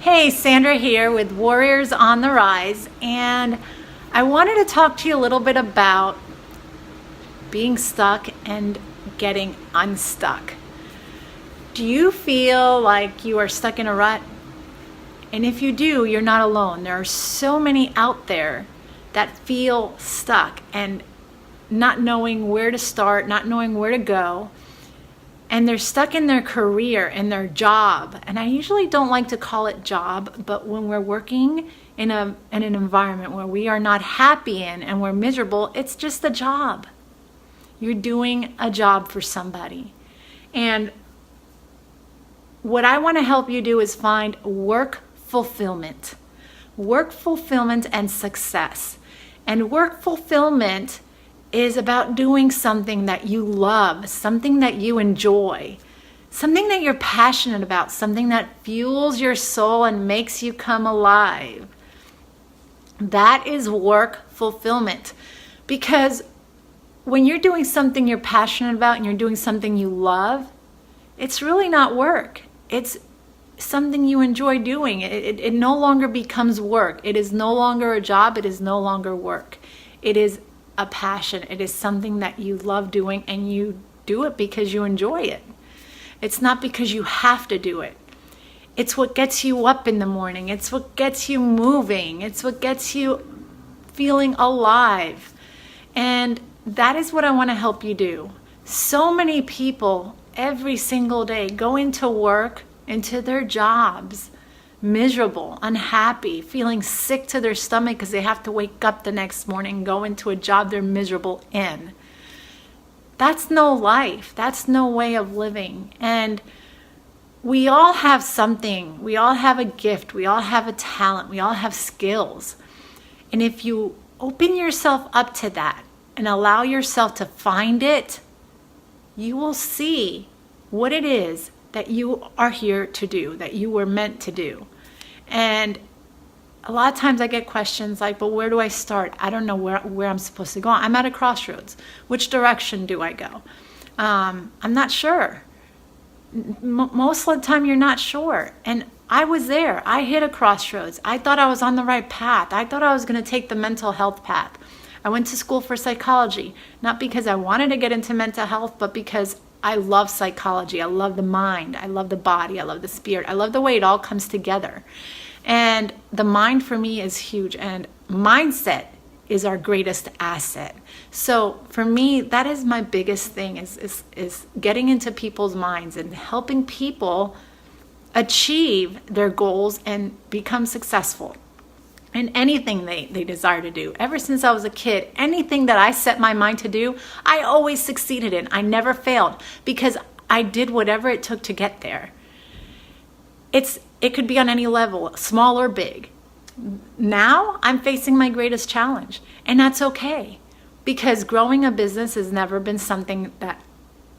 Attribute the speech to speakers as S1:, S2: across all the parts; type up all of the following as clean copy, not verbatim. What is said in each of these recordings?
S1: Hey, Sandra here with Warriors on the Rise, and I wanted to talk to you a little bit about being stuck and getting unstuck. Do you feel like you are stuck in a rut? And if you do, you're not alone. There are so many out there that feel stuck and not knowing where to start, not knowing where to go. And they're stuck in their career, in their job. And I usually don't like to call it job, but when we're working in an environment where we are not happy in and we're miserable, it's just a job. You're doing a job for somebody. And what I want to help you do is find work fulfillment and success. And work fulfillment is about doing something that you love, something that you enjoy, something that you're passionate about, something that fuels your soul and makes you come alive. That is work fulfillment. Because when you're doing something you're passionate about and you're doing something you love, it's really not work. It's something you enjoy doing. It no longer becomes work. It is no longer a job. It is no longer work. It is a passion. It is something that you love doing, and you do it because you enjoy it. It's not because you have to do it. It's what gets you up in the morning. It's what gets you moving. It's what gets you feeling alive. And that is what I want to help you do. So many people every single day go into work, into their jobs, miserable, unhappy, feeling sick to their stomach because they have to wake up the next morning and go into a job they're miserable in. That's no life. That's no way of living. And we all have something. We all have a gift. We all have a talent. We all have skills. And if you open yourself up to that and allow yourself to find it, you will see what it is that you are here to do, that you were meant to do. And a lot of times I get questions like, but where do I start? I don't know where I'm supposed to go. I'm at a crossroads. Which direction do I go? I'm not sure. Most of the time you're not sure. And I was there. I hit a crossroads. I thought I was on the right path. I thought I was going to take the mental health path. I went to school for psychology, not because I wanted to get into mental health, but because I love psychology. I love the mind. I love the body. I love the spirit. I love the way it all comes together. And the mind for me is huge. And mindset is our greatest asset. So for me, that is my biggest thing is getting into people's minds and helping people achieve their goals and become successful in anything they desire to do. Ever since I was a kid, anything that I set my mind to do, I always succeeded in. I never failed because I did whatever it took to get there. It could be on any level, small or big. Now I'm facing my greatest challenge, and that's okay, because growing a business has never been something that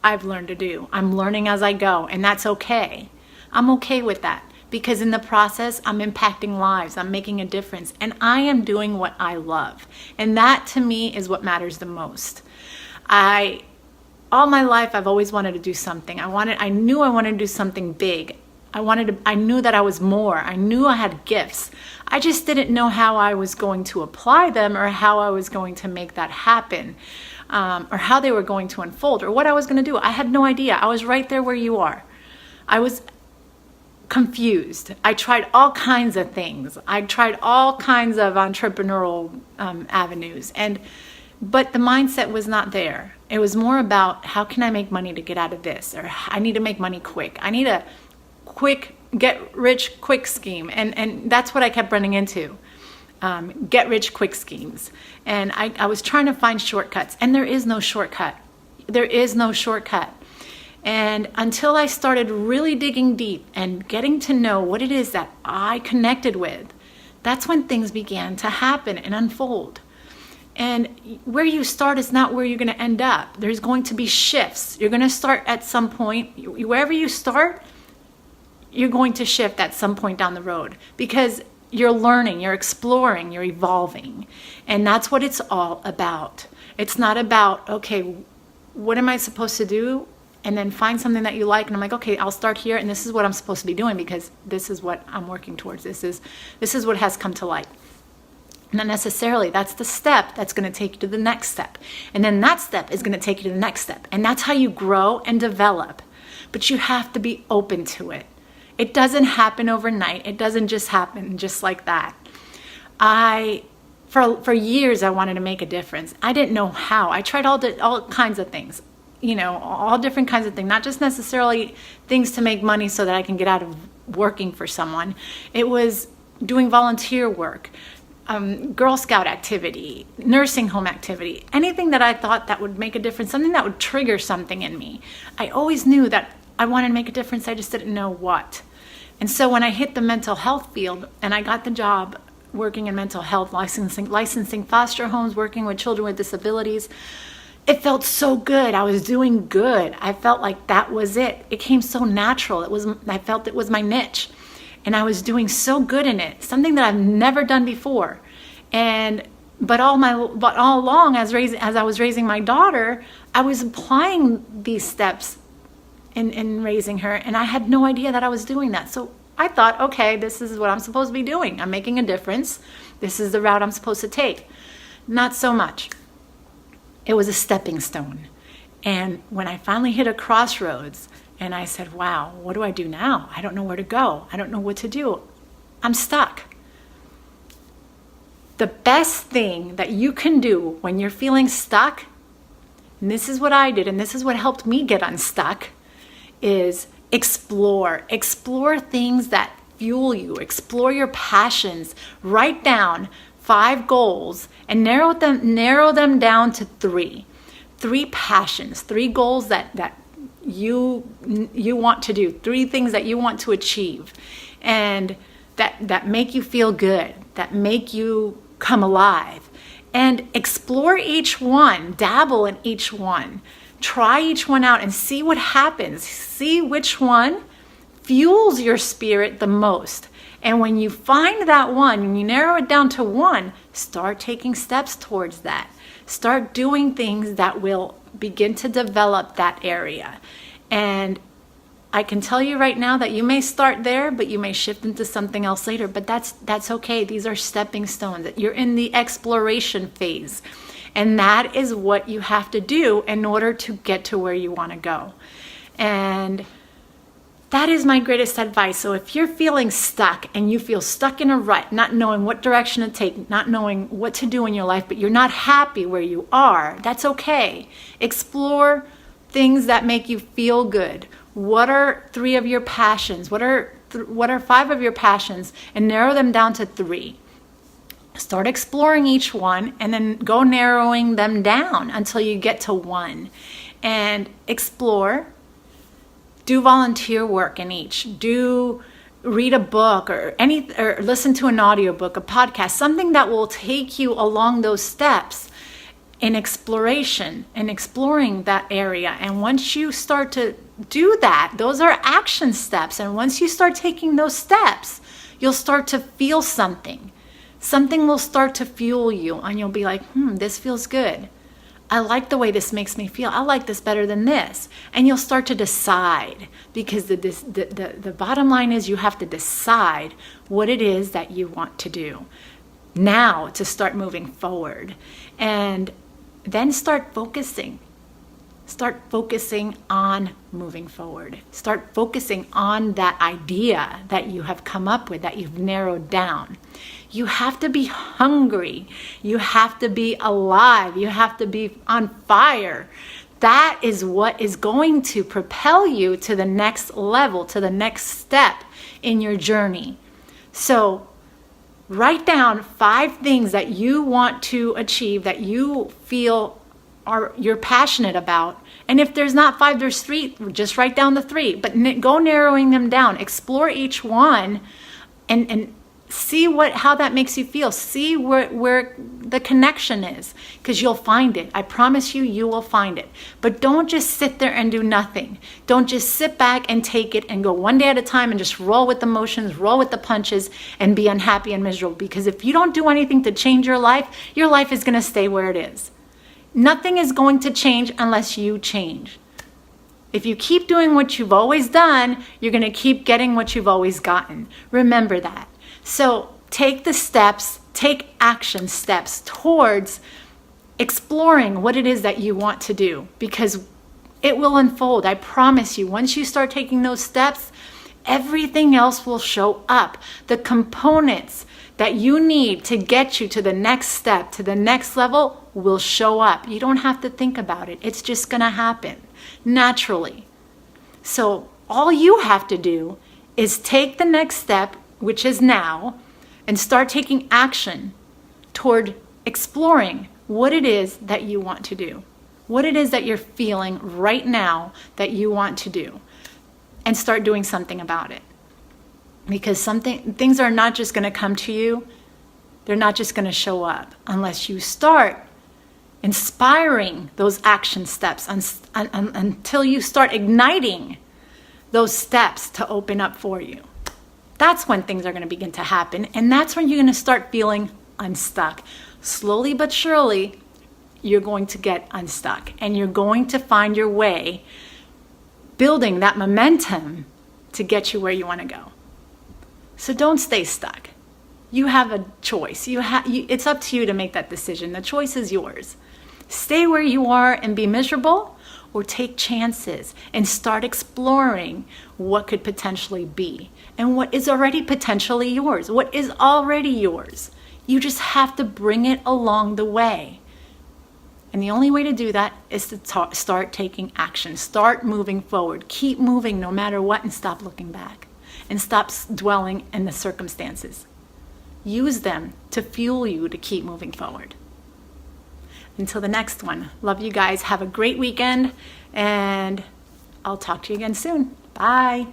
S1: I've learned to do. I'm learning as I go, and that's okay. I'm okay with that. Because in the process, I'm impacting lives, I'm making a difference, and I am doing what I love. And that to me is what matters the most. All my life, I've always wanted to do something. I knew I wanted to do something big. I knew that I was more. I knew I had gifts. I just didn't know how I was going to apply them or how I was going to make that happen, or how they were going to unfold or what I was going to do. I had no idea. I was right there where you are. I was confused. I tried all kinds of things. I tried all kinds of entrepreneurial avenues, but the mindset was not there. It was more about, how can I make money to get out of this? Or I need to make money quick. I need a quick get rich quick scheme, and that's what I kept running into. Get rich quick schemes. And I was trying to find shortcuts, and there is no shortcut. There is no shortcut. And until I started really digging deep and getting to know what it is that I connected with, that's when things began to happen and unfold. And where you start is not where you're going to end up. There's going to be shifts. You're going to start at some point. Wherever you start, you're going to shift at some point down the road, because you're learning, you're exploring, you're evolving. And that's what it's all about. It's not about, okay, what am I supposed to do? and then find something that you like. And I'm like, okay, I'll start here. And this is what I'm supposed to be doing because this is what I'm working towards. This is what has come to light. Not necessarily. That's the step that's going to take you to the next step. And then that step is going to take you to the next step. And that's how you grow and develop. But you have to be open to it. It doesn't happen overnight. It doesn't just happen just like that. For years, I wanted to make a difference. I didn't know how. I tried all kinds of things, all different kinds of things, not just necessarily things to make money so that I can get out of working for someone. It was doing volunteer work, Girl Scout activity, nursing home activity, anything that I thought that would make a difference, something that would trigger something in me. I always knew that I wanted to make a difference. I just didn't know what. And so when I hit the mental health field and I got the job working in mental health, licensing foster homes, working with children with disabilities, it felt so good. I was doing good. I felt like that was it. It came so natural. I felt it was my niche. And I was doing so good in it, something that I've never done before. But all along, as I was raising my daughter, I was applying these steps in raising her, and I had no idea that I was doing that. So I thought, okay, this is what I'm supposed to be doing. I'm making a difference. This is the route I'm supposed to take. Not so much. It was a stepping stone. And when I finally hit a crossroads, and I said, wow, what do I do now? I don't know where to go. I don't know what to do. I'm stuck. The best thing that you can do when you're feeling stuck, and this is what I did, and this is what helped me get unstuck, is explore. Explore things that fuel you. Explore your passions. Write down 5 goals and narrow them down to 3. 3 passions, 3 goals that you want to do, 3 things that you want to achieve, and that make you feel good, that make you come alive. And explore each one, dabble in each one, try each one out and see what happens. See which one fuels your spirit the most. And when you find that one, and you narrow it down to 1, start taking steps towards that. Start doing things that will begin to develop that area. And I can tell you right now that you may start there, but you may shift into something else later. But that's okay. These are stepping stones. You're in the exploration phase. And that is what you have to do in order to get to where you want to go. And that is my greatest advice. So if you're feeling stuck and you feel stuck in a rut, not knowing what direction to take, not knowing what to do in your life, but you're not happy where you are, that's okay. Explore things that make you feel good. What are 3 of your passions? What are 5 of your passions? And narrow them down to 3. Start exploring each one and then go narrowing them down until you get to 1. And explore. Do volunteer work in each. Read a book or listen to an audiobook, a podcast, something that will take you along those steps in exploration and exploring that area. And once you start to do that, those are action steps. And once you start taking those steps, you'll start to feel something. Something will start to fuel you and you'll be like, this feels good. I like the way this makes me feel. I like this better than this. And you'll start to decide, because the bottom line is you have to decide what it is that you want to do now to start moving forward. And then start focusing. Start focusing on moving forward. Start focusing on that idea that you have come up with, that you've narrowed down. You have to be hungry. You have to be alive. You have to be on fire. That is what is going to propel you to the next level, to the next step in your journey. So write down 5 things that you want to achieve, that you feel you're passionate about. And if there's not 5, there's 3, just write down the 3, but go narrowing them down. Explore each one and see how that makes you feel. See where the connection is, because you'll find it. I promise you will find it. But don't just sit there and do nothing. Don't just sit back and take it and go one day at a time and just roll with the motions, roll with the punches, and be unhappy and miserable. Because if you don't do anything to change your life is going to stay where it is. Nothing is going to change unless you change. If you keep doing what you've always done, you're going to keep getting what you've always gotten. Remember that. So take the steps, take action steps towards exploring what it is that you want to do, because it will unfold. I promise you, once you start taking those steps, everything else will show up. The components that you need to get you to the next step, to the next level, will show up. You don't have to think about it. It's just going to happen naturally. So all you have to do is take the next step, which is now, and start taking action toward exploring what it is that you want to do, what it is that you're feeling right now that you want to do, and start doing something about it. Because things are not just going to come to you. They're not just going to show up unless you start inspiring those action steps until you start igniting those steps to open up for you. That's when things are going to begin to happen. And that's when you're going to start feeling unstuck. Slowly but surely, you're going to get unstuck. And you're going to find your way building that momentum to get you where you want to go. So don't stay stuck. You have a choice. It's up to you to make that decision. The choice is yours. Stay where you are and be miserable, or take chances and start exploring what could potentially be and what is already potentially yours, what is already yours. You just have to bring it along the way. And the only way to do that is to start taking action. Start moving forward. Keep moving no matter what, and stop looking back. And stop dwelling in the circumstances. Use them to fuel you to keep moving forward. Until the next one, love you guys. Have a great weekend, and I'll talk to you again soon. Bye.